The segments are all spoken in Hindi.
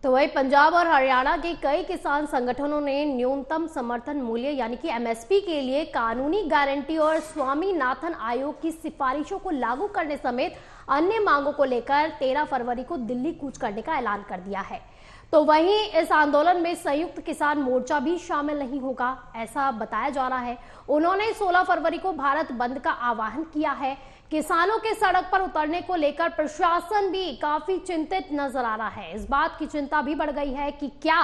तो वही पंजाब और हरियाणा के कई किसान संगठनों ने न्यूनतम समर्थन मूल्य यानी कि एमएसपी के लिए कानूनी गारंटी और स्वामीनाथन आयोग की सिफारिशों को लागू करने समेत अन्य मांगों को लेकर 13 फरवरी को दिल्ली कूच करने का ऐलान कर दिया है। तो वहीं इस आंदोलन में संयुक्त किसान मोर्चा भी शामिल नहीं होगा, ऐसा बताया जा रहा है। उन्होंने 16 फरवरी को भारत बंद का आह्वान किया है। किसानों के सड़क पर उतरने को लेकर प्रशासन भी काफी चिंतित नजर आ रहा है। इस बात की चिंता भी बढ़ गई है कि क्या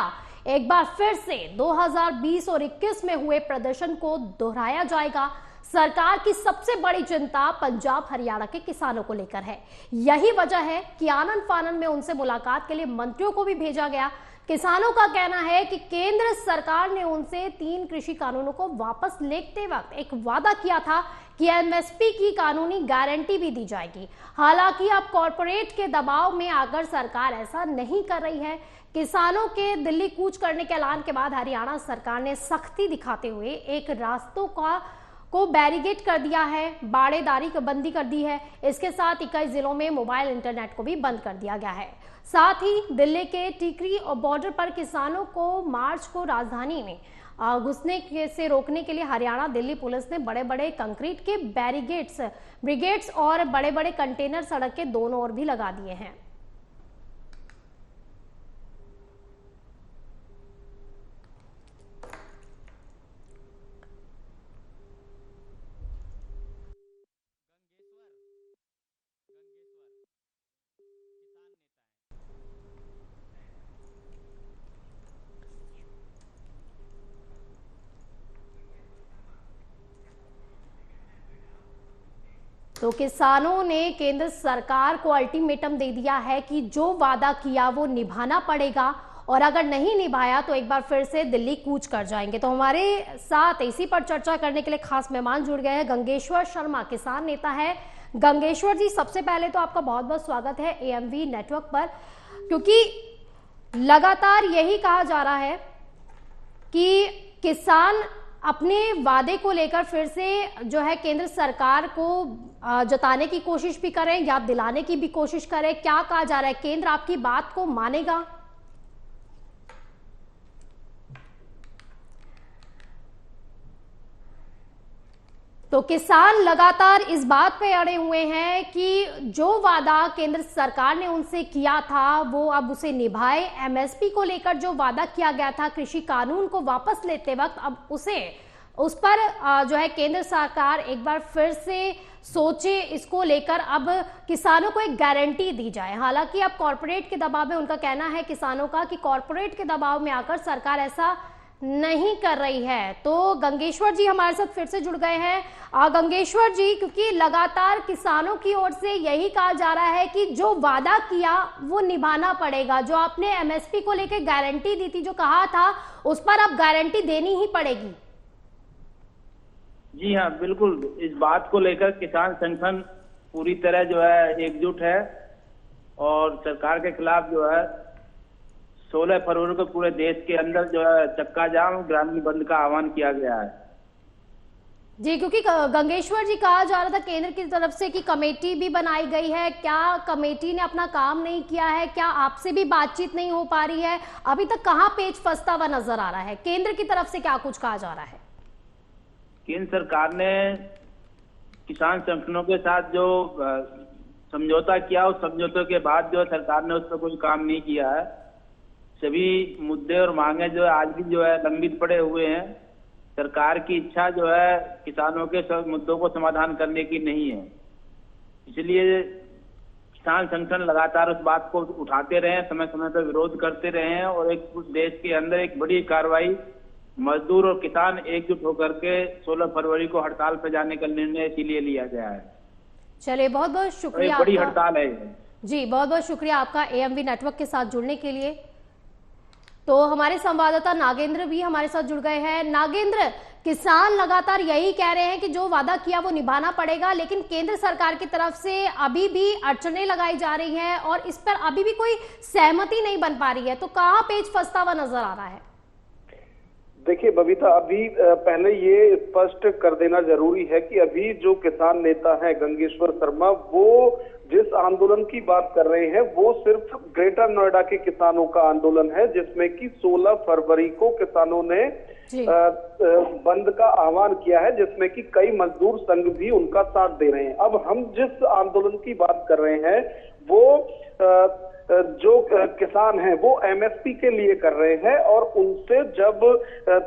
एक बार फिर से 2020 और 21 में हुए प्रदर्शन को दोहराया जाएगा। सरकार की सबसे बड़ी चिंता पंजाब हरियाणा के किसानों को लेकर है। यही वजह है कि आनन फानन में उनसे मुलाकात के लिए मंत्रियों को भी भेजा गया। किसानों का कहना है कि केंद्र सरकार ने उनसे 3 कृषि कानूनों को वापस लेते वक्त एक वादा किया था कि एमएसपी की कानूनी गारंटी भी दी जाएगी। हालांकि अब कॉरपोरेट के दबाव में आकर सरकार ऐसा नहीं कर रही है। किसानों के दिल्ली कूच करने के ऐलान के बाद हरियाणा सरकार ने सख्ती दिखाते हुए एक रास्तों को बैरिकेड कर दिया है, बाड़ेदारी बंदी कर दी है। इसके साथ ही कई जिलों में मोबाइल इंटरनेट को भी बंद कर दिया गया है। साथ ही दिल्ली के टिकरी और बॉर्डर पर किसानों को मार्च को राजधानी में घुसने से रोकने के लिए हरियाणा दिल्ली पुलिस ने बड़े बड़े कंक्रीट के ब्रिगेड्स और बड़े बड़े कंटेनर सड़क के दोनों ओर भी लगा दिए हैं। तो किसानों ने केंद्र सरकार को अल्टीमेटम दे दिया है कि जो वादा किया वो निभाना पड़ेगा और अगर नहीं निभाया तो एक बार फिर से दिल्ली कूच कर जाएंगे। तो हमारे साथ इसी पर चर्चा करने के लिए खास मेहमान जुड़ गए हैं। गंगेश्वर शर्मा किसान नेता है। गंगेश्वर जी, सबसे पहले तो आपका बहुत बहुत स्वागत है एएमवी नेटवर्क पर, क्योंकि लगातार यही कहा जा रहा है कि किसान अपने वादे को लेकर फिर से जो है केंद्र सरकार को जताने की कोशिश भी करें या दिलाने की भी कोशिश करें। क्या कहा जा रहा है, केंद्र आपकी बात को मानेगा? तो किसान लगातार इस बात पे अड़े हुए हैं कि जो वादा केंद्र सरकार ने उनसे किया था वो अब उसे निभाए। एमएसपी को लेकर जो वादा किया गया था कृषि कानून को वापस लेते वक्त, अब उस पर जो है केंद्र सरकार एक बार फिर से सोचे। इसको लेकर अब किसानों को एक गारंटी दी जाए। हालांकि अब कॉरपोरेट के दबाव में, उनका कहना है किसानों का कि कॉरपोरेट के दबाव में आकर सरकार ऐसा नहीं कर रही है। तो गंगेश्वर जी हमारे साथ फिर से जुड़ गए हैं। गंगेश्वर जी, क्योंकि लगातार किसानों की ओर से यही कहा जा रहा है कि जो वादा किया वो निभाना पड़ेगा। जो आपने एमएसपी को लेकर गारंटी दी थी, जो कहा था, उस पर अब गारंटी देनी ही पड़ेगी। जी हाँ, बिल्कुल। इस बात को लेकर किसान संगठन पूरी तरह जो है एकजुट है और सरकार के खिलाफ जो है 16 फरवरी को पूरे देश के अंदर जो है चक्का जाम ग्रामीण बंद का आह्वान किया गया है। जी, क्योंकि गंगेश्वर जी कहा जा रहा था केंद्र की तरफ से कि कमेटी भी बनाई गई है। क्या कमेटी ने अपना काम नहीं किया है? क्या आपसे भी बातचीत नहीं हो पा रही है? अभी तक कहाँ पेच फंसता हुआ नजर आ रहा है? केंद्र की तरफ से क्या कुछ कहा जा रहा है? केंद्र सरकार ने किसान संगठनों के साथ जो समझौता किया, उस समझौते के बाद जो सरकार ने उस पर कोई काम नहीं किया है। सभी मुद्दे और मांगे जो है आज भी जो है लंबित पड़े हुए हैं। सरकार की इच्छा जो है किसानों के सब मुद्दों को समाधान करने की नहीं है। इसलिए किसान संगठन लगातार उस बात को उठाते रहे, समय समय पर विरोध करते रहे हैं और एक देश के अंदर एक बड़ी कार्रवाई मजदूर और किसान एकजुट होकर के 16 फरवरी को हड़ताल पर जाने का निर्णय इसीलिए लिया गया है। चलिए, बहुत बहुत शुक्रिया। बड़ी हड़ताल है जी, बहुत बहुत शुक्रिया आपका एएमवी नेटवर्क के साथ जुड़ने के लिए। तो हमारे संवाददाता नागेंद्र भी हमारे साथ जुड़ गए हैं। नागेंद्र, किसान लगातार यही कह रहे हैं कि जो वादा किया वो निभाना पड़ेगा, लेकिन केंद्र सरकार की तरफ से अभी भी अड़चनें लगाई जा रही हैं और इस पर अभी भी कोई सहमति नहीं बन पा रही है। तो कहाँ पेच फंसता हुआ नजर आ रहा है? देखिए बबीता, अभी पहले ये स्पष्ट कर देना जरूरी है कि अभी जो किसान नेता है गंगेश्वर शर्मा, वो जिस आंदोलन की बात कर रहे हैं वो सिर्फ ग्रेटर नोएडा के किसानों का आंदोलन है, जिसमें कि 16 फरवरी को किसानों ने बंद का आह्वान किया है, जिसमें कि कई मजदूर संघ भी उनका साथ दे रहे हैं। अब हम जिस आंदोलन की बात कर रहे हैं वो जो किसान हैं वो एमएसपी के लिए कर रहे हैं, और उनसे जब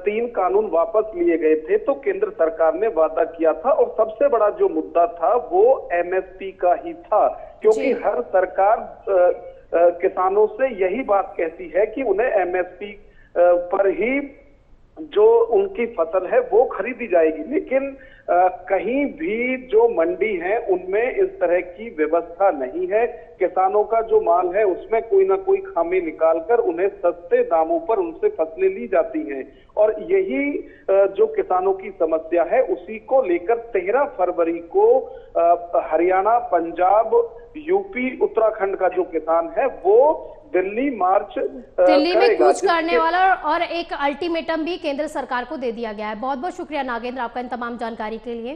3 कानून वापस लिए गए थे तो केंद्र सरकार ने वादा किया था, और सबसे बड़ा जो मुद्दा था वो एमएसपी का ही था, क्योंकि हर सरकार किसानों से यही बात कहती है कि उन्हें एमएसपी पर ही जो उनकी फसल है वो खरीदी जाएगी। लेकिन कहीं भी जो मंडी है उनमें इस तरह की व्यवस्था नहीं है। किसानों का जो माल है उसमें कोई ना कोई खामी निकालकर उन्हें सस्ते दामों पर उनसे फसलें ली जाती हैं, और यही जो किसानों की समस्या है उसी को लेकर 13 फरवरी को हरियाणा, पंजाब, यूपी, उत्तराखंड का जो किसान है वो दिल्ली मार्च दिल्ली में कूच करने वाला, और एक अल्टीमेटम भी केंद्र सरकार को दे दिया गया है। बहुत बहुत शुक्रिया नागेंद्र आपका इन तमाम जानकारी के लिए।